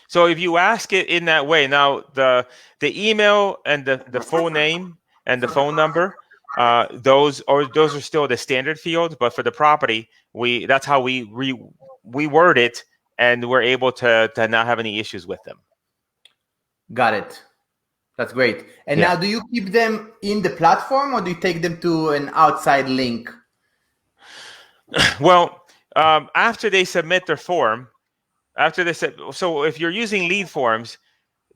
So if you ask it in that way, now the email and the full name and the phone number, those are still the standard fields, but for the property, that's how we word it, and we're able to not have any issues with them. Got it. That's great. And now, do you keep them in the platform, or do you take them to an outside link? Well, after they submit their form, so if you're using lead forms,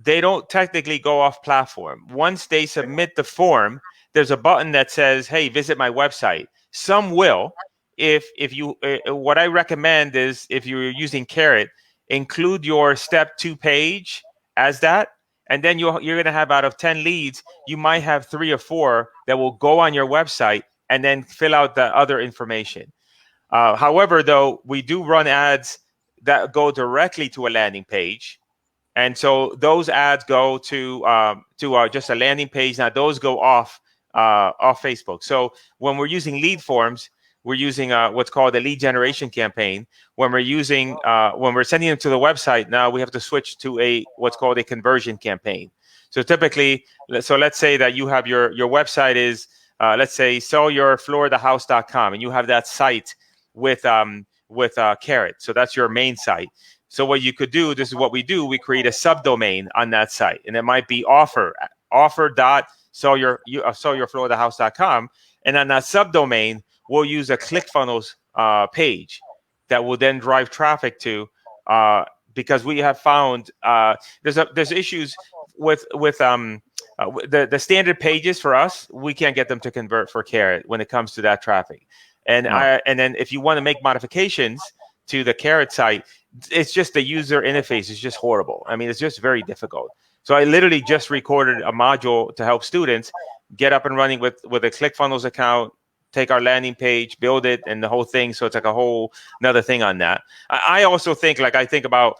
they don't technically go off platform. Once they submit the form, there's a button that says, hey, visit my website. Some will. If you, what I recommend is, if you're using Carrot, include your step 2 page as that. And then you're going to have, out of 10 leads, you might have 3 or 4 that will go on your website and then fill out the other information. However, though, we do run ads that go directly to a landing page. And so those ads go to just a landing page. Now those go off Facebook. So when we're using lead forms, we're using what's called a lead generation campaign. When we're sending them to the website, now we have to switch to what's called a conversion campaign. So typically, let's say that you have your website is let's say sellyourfloorofthehouse.com, and you have that site with Carrot. So that's your main site. So what you could do, this is what we do, we create a subdomain on that site, and it might be offer.sellyourfloorofthehouse.com, and on that subdomain, we'll use a ClickFunnels page that will then drive traffic to, because we have found there's issues with the standard pages for us. We can't get them to convert for Carrot when it comes to that traffic, and then if you want to make modifications to the Carrot site, it's just the user interface is just horrible. I mean, it's just very difficult. So I literally just recorded a module to help students get up and running with a ClickFunnels account, take our landing page, build it, and the whole thing. So it's like a whole another thing on that. I also think, I think about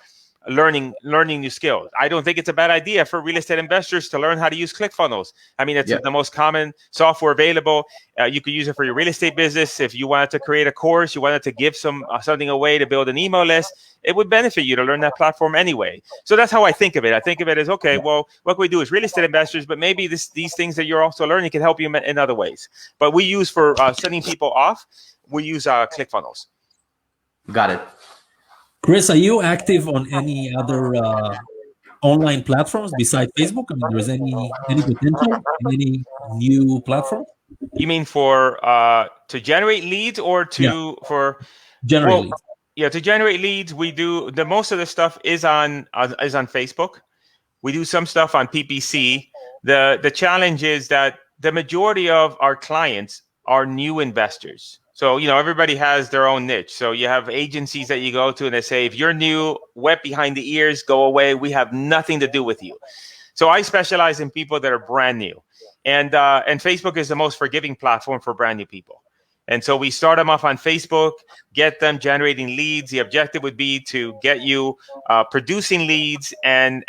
learning new skills. I don't think it's a bad idea for real estate investors to learn how to use ClickFunnels. I mean, it's the most common software available. You could use it for your real estate business. If you wanted to create a course, you wanted to give something away to build an email list, it would benefit you to learn that platform anyway. So that's how I think of it. I think of it as, okay, well, what can we do as real estate investors, but maybe these things that you're also learning can help you in other ways. But we use for sending people off, we use ClickFunnels. Got it. Cris, are you active on any other online platforms besides Facebook? I mean, there's any potential in any new platform? You mean for to generate leads or for generate leads? Yeah, to generate leads, we do most of the stuff is on Facebook. We do some stuff on PPC. The challenge is that the majority of our clients are new investors. So, everybody has their own niche. So you have agencies that you go to and they say, if you're new, wet behind the ears, go away. We have nothing to do with you. So I specialize in people that are brand new. And Facebook is the most forgiving platform for brand new people. And so we start them off on Facebook, get them generating leads. The objective would be to get you producing leads and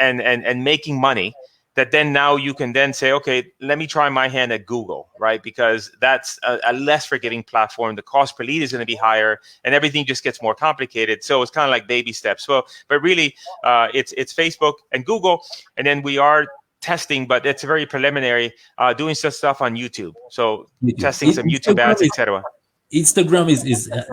making money. That then now you can then say, okay, let me try my hand at Google, right? Because that's a less forgiving platform. The cost per lead is going to be higher, and everything just gets more complicated. So it's kind of like baby steps. Well, but really, it's Facebook and Google, and then we are testing, but it's very preliminary, doing some stuff on YouTube. So testing some YouTube ads, etc. Instagram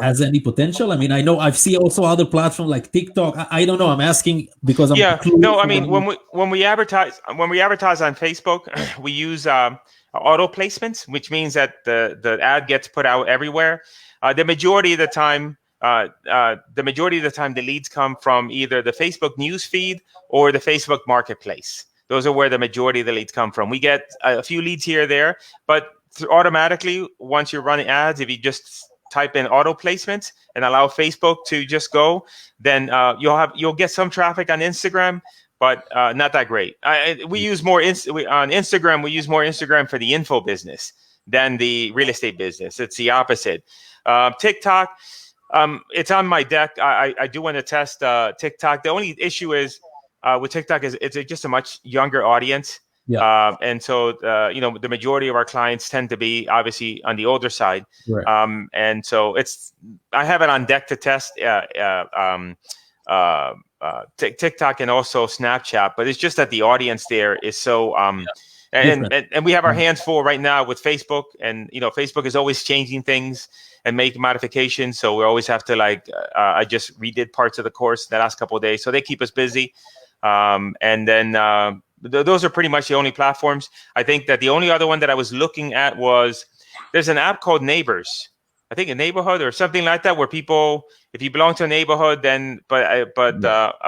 has any potential? I mean, I know I've seen also other platforms like TikTok. I don't know. I'm asking because I'm no. I mean, when we advertise on Facebook, we use auto placements, which means that the ad gets put out everywhere. The majority of the time, the leads come from either the Facebook news feed or the Facebook marketplace. Those are where the majority of the leads come from. We get a few leads here or there, but automatically, once you're running ads, if you just type in auto placements and allow Facebook to just go, then you'll get some traffic on Instagram, but not that great. We use more on Instagram. We use more Instagram for the info business than the real estate business. It's the opposite. TikTok, it's on my deck. I do want to test TikTok. The only issue is with TikTok is it's just a much younger audience. Yeah. And so, the majority of our clients tend to be obviously on the older side. Right. And so I have it on deck to test TikTok and also Snapchat, but it's just that the audience there is so, and we have our hands full right now with Facebook, and, Facebook is always changing things and making modifications. So we always have to I just redid parts of the course the last couple of days. So they keep us busy. And then, those are pretty much the only platforms. I think that the only other one that I was looking at was there's an app called Neighbors. I think a neighborhood or something like that, where people, if you belong to a neighborhood, then I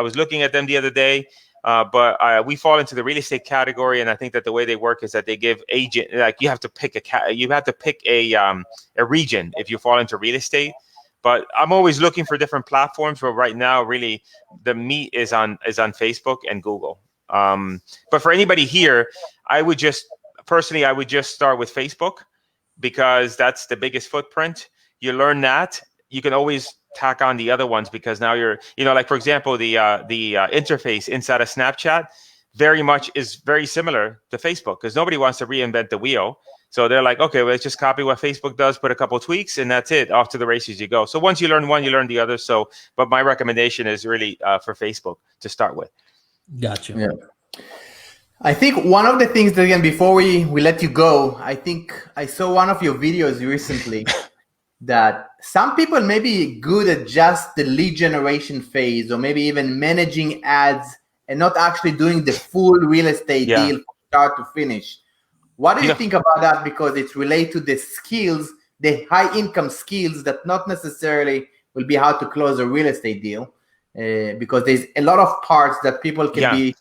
was looking at them the other day. But we fall into the real estate category, and I think that the way they work is that they give agent, like you have to pick a region if you fall into real estate. But I'm always looking for different platforms. But right now, really, the meat is on Facebook and Google. But for anybody here, I would just start with Facebook, because that's the biggest footprint. You learn that, you can always tack on the other ones, because now you're, like for example, the interface inside of Snapchat is very similar to Facebook, because nobody wants to reinvent the wheel. So they're like, okay, well, let's just copy what Facebook does, put a couple of tweaks, and that's it. Off to the races you go. So once you learn one, you learn the other. So, but my recommendation is really for Facebook to start with. Gotcha. Yeah. I think one of the things that, again, before we let you go, I think I saw one of your videos recently that some people may be good at just the lead generation phase, or maybe even managing ads and not actually doing the full real estate deal from start to finish. What do you think about that? Because it's related to the skills, the high income skills that not necessarily will be how to close a real estate deal, because there's a lot of parts that people can be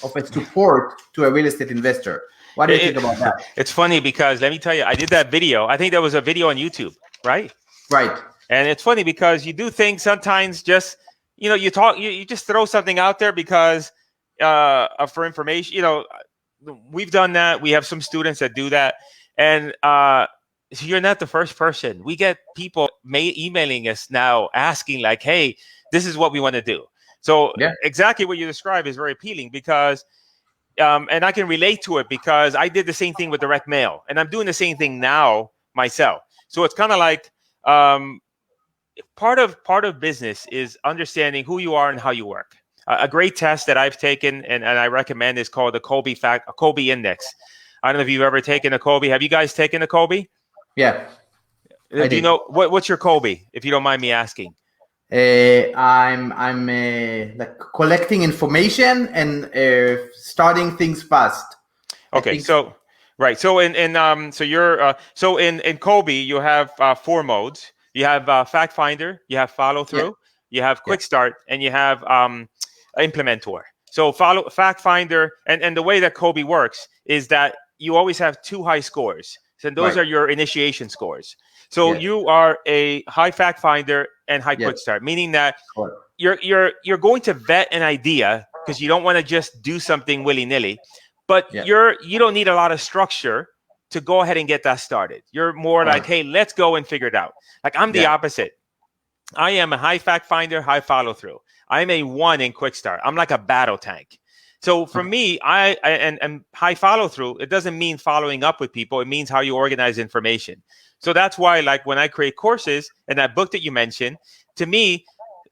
of a support to a real estate investor. What do you think about that? It's funny because let me tell you, I did that video. I think there was a video on YouTube, right? Right. And it's funny because you do things sometimes just, you just throw something out there because for information, we've done that. We have some students that do that. And so you're not the first person. We get people emailing us now asking like, hey, this is what we want to do. So exactly what you described is very appealing because, and I can relate to it because I did the same thing with direct mail and I'm doing the same thing now myself. So it's kind of like part of business is understanding who you are and how you work. A great test that I've taken and I recommend is called the Kolbe Index. I don't know if you've ever taken a Kolbe. Have you guys taken a Kolbe? Yeah. Do you know what's your Kolbe, if you don't mind me asking? I'm like collecting information and starting things fast. Okay, so right, so in Kolbe you have 4 modes. You have fact finder, you have follow through, you have quick start, and you have implementor. So fact finder, and the way that Kolbe works is that you always have 2 high scores. So those are your initiation scores. So you are a high fact finder and high quick start, meaning that you're going to vet an idea because you don't want to just do something willy-nilly, but you don't need a lot of structure to go ahead and get that started. You're more like, hey, let's go and figure it out. Like I'm the opposite. I am a high fact finder, high follow through. I'm a 1 in quick start. I'm like a battle tank. So for me, and high follow through, it doesn't mean following up with people. It means how you organize information. So that's why, like when I create courses and that book that you mentioned, to me,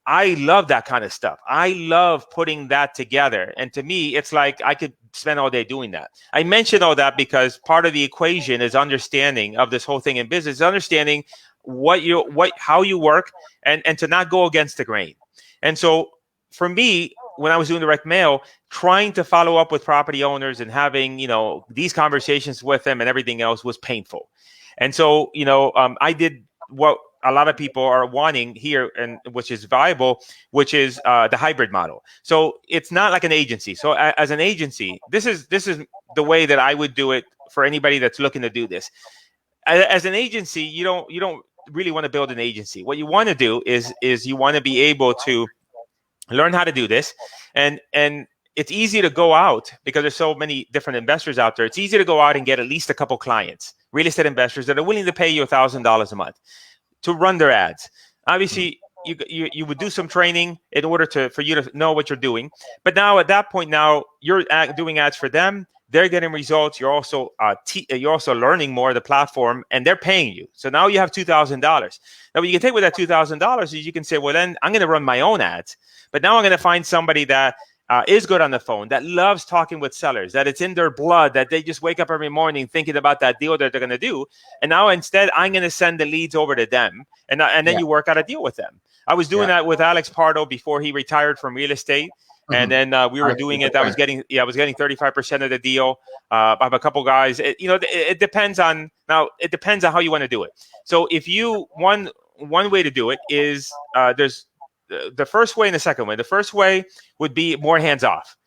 I love that kind of stuff. I love putting that together. And to me, it's like I could spend all day doing that. I mention all that because part of the equation is understanding of this whole thing in business, understanding how you work and to not go against the grain. And so for me, when I was doing direct mail, trying to follow up with property owners and having, these conversations with them and everything else was painful. And so, I did what a lot of people are wanting here, and which is viable, which is the hybrid model. So it's not like an agency. So as an agency, this is the way that I would do it for anybody that's looking to do this. As an agency, you don't really want to build an agency. What you want to do is you want to be able to learn how to do this, and it's easy to go out because there's so many different investors out there. It's easy to go out and get at least a couple clients, real estate investors that are willing to pay you $1,000 a month to run their ads. Obviously, you would do some training in order for you to know what you're doing. But now at that point, now you're doing ads for them. They're getting results. You're also learning more of the platform, and they're paying you. So now you have $2,000. Now what you can take with that $2,000 is you can say, well, then I'm going to run my own ads. But now I'm going to find somebody that is good on the phone, that loves talking with sellers, that it's in their blood, that they just wake up every morning thinking about that deal that they're going to do. And now instead, I'm going to send the leads over to them, and then you work out a deal with them. I was doing that with Alex Pardo before he retired from real estate. And then we were doing it. I was getting 35% of the deal. I have a couple guys. It depends on how you want to do it. So if you one way to do it is there's the first way and the second way. The first way would be more hands off,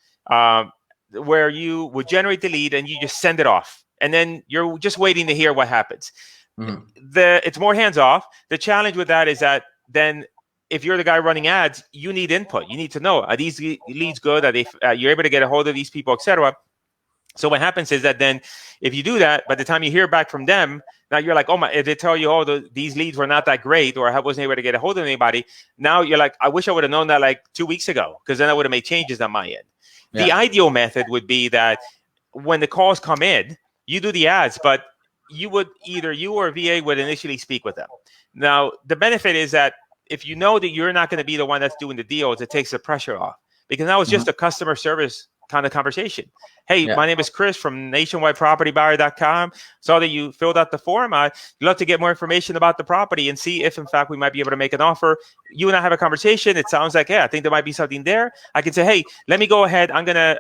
where you would generate the lead and you just send it off, and then you're just waiting to hear what happens. It's more hands off. The challenge with that is that then, if you're the guy running ads, you need input. You need to know, are these leads good? Are they? You're able to get a hold of these people, etc. So what happens is that then, if you do that, by the time you hear back from them, now you're like, oh my! If they tell you, these leads were not that great, or I wasn't able to get a hold of anybody, now you're like, I wish I would have known that like 2 weeks ago, because then I would have made changes on my end. Yeah. The ideal method would be that when the calls come in, you do the ads, but you or VA would initially speak with them. Now the benefit is that if you know that you're not going to be the one that's doing the deals, it takes the pressure off, because now it's just a customer service kind of conversation. Hey, my name is Chris from nationwidepropertybuyer.com. Saw that you filled out the form. I'd love to get more information about the property and see if, in fact, we might be able to make an offer. You and I have a conversation. It sounds like, I think there might be something there. I can say, hey, let me go ahead. I'm gonna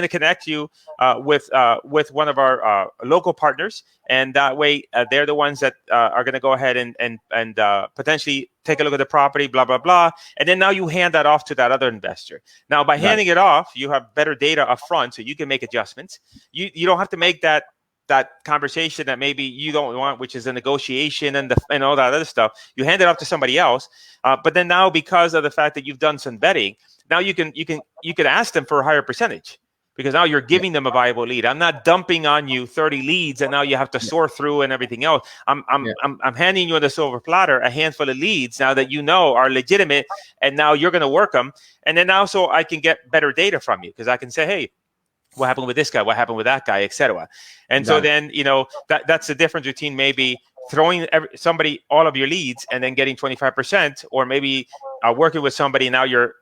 connect you with one of our local partners, and that way they're the ones that are gonna go ahead and potentially take a look at the property, blah, blah, blah. And then now you hand that off to that other investor. Now, by handing it off, you have better data up front, so you can make adjustments. You don't have to make that conversation that maybe you don't want, which is a negotiation and all that other stuff. You hand it off to somebody else. But then now, because of the fact that you've done some vetting, now you can ask them for a higher percentage. Because now you're giving them a viable lead. I'm not dumping on you 30 leads and now you have to sort through and everything else. I'm handing you on the silver platter a handful of leads now that you know are legitimate, and now you're going to work them. And then now, so I can get better data from you, because I can say, hey, what happened with this guy? What happened with that guy, etc. And so then, that's the difference between maybe throwing somebody all of your leads and then getting 25%, or maybe working with somebody now you're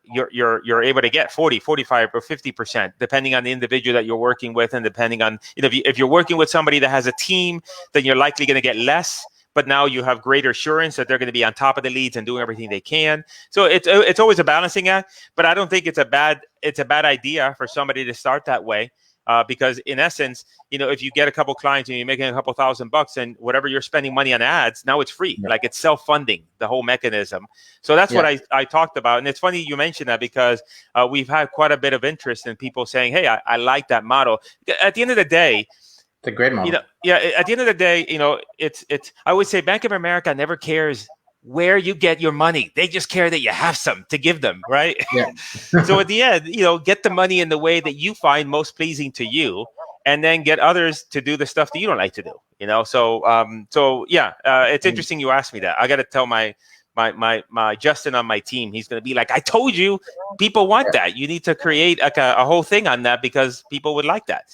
able to get 40, 45, or 50%, depending on the individual that you're working with, and depending on, if you're working with somebody that has a team, then you're likely going to get less. But now you have greater assurance that they're going to be on top of the leads and doing everything they can. So it's always a balancing act. But I don't think it's a bad idea for somebody to start that way. Because in essence, if you get a couple clients and you're making a couple $1,000, and whatever you're spending money on ads, now it's free. Like, it's self-funding, the whole mechanism. So that's what I talked about. And it's funny you mentioned that, because we've had quite a bit of interest in people saying, hey, I like that model. At the end of the day, it's a great model. At the end of the day, it's I always say Bank of America never cares where you get your money. They just care that you have some to give them, right? Yeah. So at the end, get the money in the way that you find most pleasing to you, and then get others to do the stuff that you don't like to do. It's interesting you asked me that. I got to tell my Justin on my team. He's going to be like, I told you, people want that. You need to create a whole thing on that, because people would like that.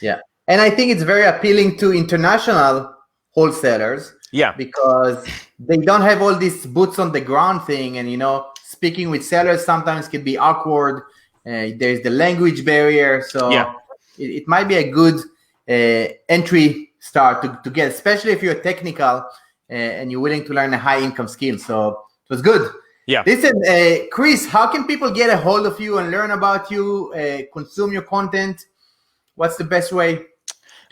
Yeah. And I think it's very appealing to international wholesalers. Yeah. Because they don't have all this boots on the ground thing. And, speaking with sellers sometimes can be awkward. There's the language barrier. So it might be a good entry start to get, especially if you're technical and you're willing to learn a high income skill. So it was good. Yeah. Listen, Chris, how can people get a hold of you and learn about you, consume your content? What's the best way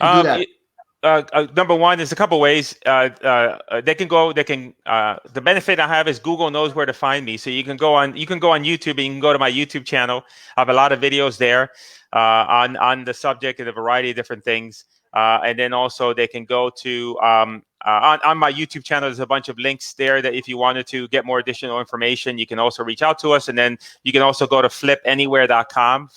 to do that? Number one, there's a couple ways. The benefit I have is Google knows where to find me. So you can go on YouTube, and you can go to my YouTube channel. I have a lot of videos there on the subject and a variety of different things. And then also they can go to on my YouTube channel. There's a bunch of links there that if you wanted to get more additional information, you can also reach out to us. And then you can also go to flipanywhere.com.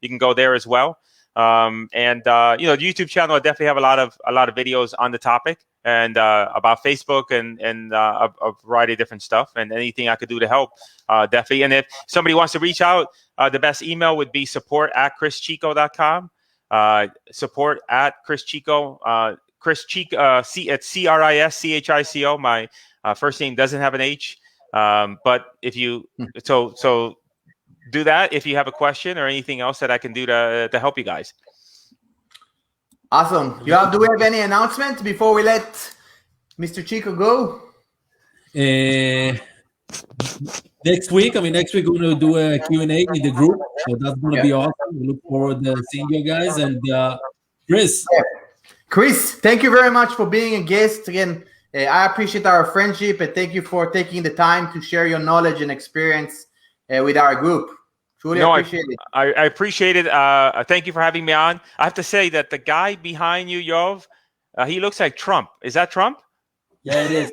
You can go there as well. The YouTube channel, I definitely have a lot of videos on the topic, and about Facebook and a variety of different stuff, and anything I could do to help, definitely. And if somebody wants to reach out, the best email would be support@CrisChico.com. Support@CrisChico. Cris Chico, it's CrisChico. My first name doesn't have an H, but if you so do that if you have a question or anything else that I can do to help you guys. Awesome. Do we have any announcement before we let Mr. Chico go? Next week we're going to do a Q&A in the group, so that's going to be awesome. We look forward to seeing you guys. And Chris. Chris, thank you very much for being a guest again. I appreciate our friendship, and thank you for taking the time to share your knowledge and experience with our group. Truly appreciate it. I appreciate it. Thank you for having me on. I have to say that the guy behind you, Yov, he looks like Trump. Is that Trump? Yeah, it is.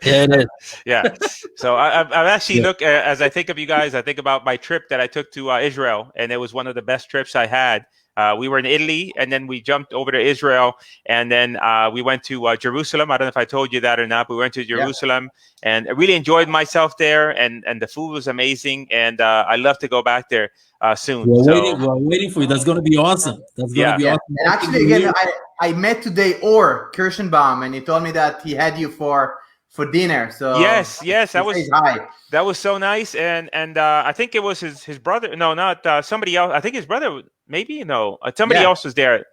Yeah, it is. Yeah. So I've actually looked, as I think of you guys, I think about my trip that I took to Israel, and it was one of the best trips I had. We were in Italy, and then we jumped over to Israel, and then we went to Jerusalem. I don't know if I told you that or not, but we went to Jerusalem, and I really enjoyed myself there, and the food was amazing, and I love to go back there soon. We're waiting for you. That's going to be awesome. That's going to be awesome. And actually, again, I met today Or Kirschenbaum, and he told me that he had you for for dinner. So yes, that was says hi. That was so nice, and I think it was his brother. No, not somebody else. I think his brother. Maybe no. Somebody else was there.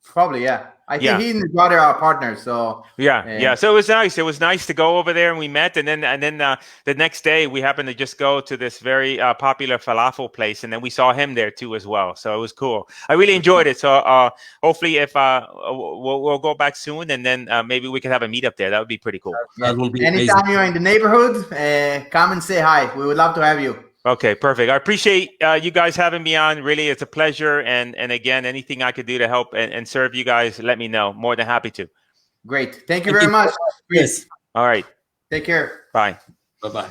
Probably, yeah. I think he and his brother are partners. So yeah. So it was nice. It was nice to go over there, and we met. And then the next day, we happened to just go to this very popular falafel place, and then we saw him there too as well. So it was cool. I really enjoyed it. So hopefully, if we'll go back soon, and then maybe we can have a meetup there. That would be pretty cool. That will be anytime amazing. you're in the neighborhood, come and say hi. We would love to have you. Okay, perfect. I appreciate you guys having me on. Really, it's a pleasure. And again, anything I could do to help and serve you guys, let me know. More than happy to. Great. Thank you very much. Yes. All right. Take care. Bye. Bye-bye.